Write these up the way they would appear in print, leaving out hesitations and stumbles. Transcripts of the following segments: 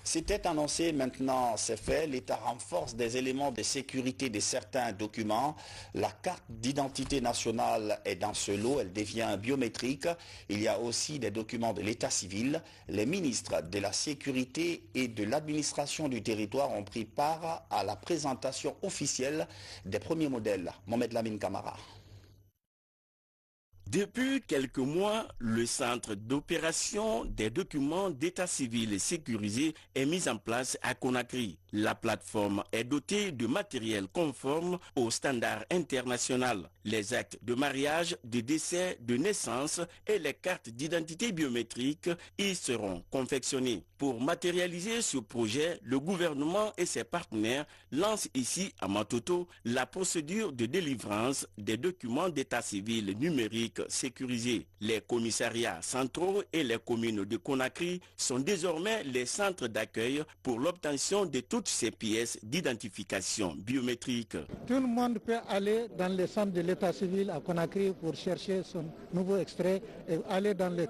C'était annoncé, maintenant c'est fait. L'État renforce des éléments de sécurité de certains documents. La carte d'identité nationale est dans ce lot, elle devient biométrique. Il y a aussi des documents de l'État civil. Les ministres de la Sécurité et de l'administration du territoire ont pris part à la présentation officielle des premiers modèles. Mohamed Lamine Camara. Depuis quelques mois, le centre d'opération des documents d'état civil sécurisés est mis en place à Conakry. La plateforme est dotée de matériel conforme aux standards internationaux. Les actes de mariage, de décès, de naissance et les cartes d'identité biométrique y seront confectionnés. Pour matérialiser ce projet, le gouvernement et ses partenaires lancent ici à Matoto la procédure de délivrance des documents d'état civil numériques sécurisés. Les commissariats centraux et les communes de Conakry sont désormais les centres d'accueil pour l'obtention de toutes ces pièces d'identification biométrique. Tout le monde peut aller dans le centre de l'état civil à Conakry pour chercher son nouveau extrait et aller dans le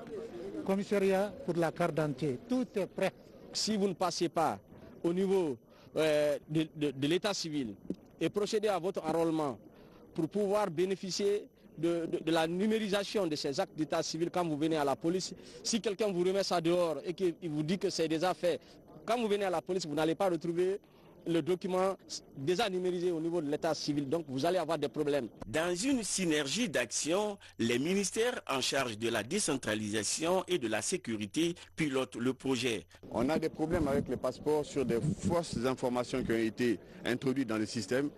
commissariat pour la carte d'identité. Tout est prêt. Si vous ne passez pas au niveau de l'état civil et procédez à votre enrôlement pour pouvoir bénéficier de la numérisation de ces actes d'état civil quand vous venez à la police, si quelqu'un vous remet ça dehors et qu'il vous dit que c'est déjà fait, quand vous venez à la police, vous n'allez pas retrouver le document déjà numérisé au niveau de l'état civil, donc vous allez avoir des problèmes. Dans une synergie d'action, les ministères en charge de la décentralisation et de la sécurité pilotent le projet. On a des problèmes avec les passeports sur des fausses informations qui ont été introduites dans le système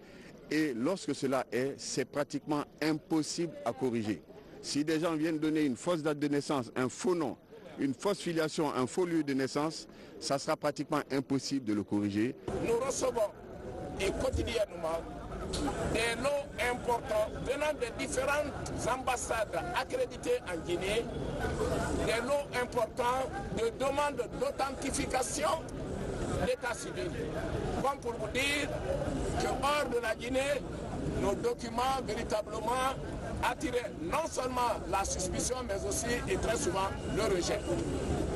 et lorsque cela est, c'est pratiquement impossible à corriger. Si des gens viennent donner une fausse date de naissance, un faux nom, une fausse filiation, un faux lieu de naissance, ça sera pratiquement impossible de le corriger. Nous recevons et quotidiennement des lots importants venant de différentes ambassades accréditées en Guinée, des lots importants de demandes d'authentification d'état civil. Comme pour vous dire que hors de la Guinée, nos documents véritablement attiraient non seulement la suspicion, mais aussi et très souvent le rejet.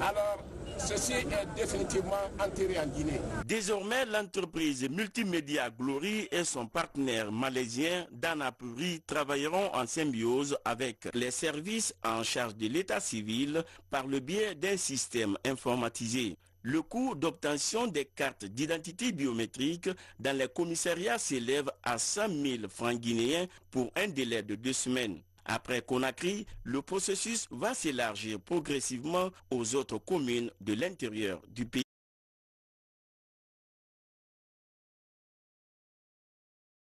Alors, ceci est définitivement enterré en Guinée. Désormais, l'entreprise Multimédia Glory et son partenaire malaisien Danapuri travailleront en symbiose avec les services en charge de l'état civil par le biais d'un système informatisé. Le coût d'obtention des cartes d'identité biométrique dans les commissariats s'élève à 100 000 francs guinéens pour un délai de 2 semaines. Après Conakry, le processus va s'élargir progressivement aux autres communes de l'intérieur du pays.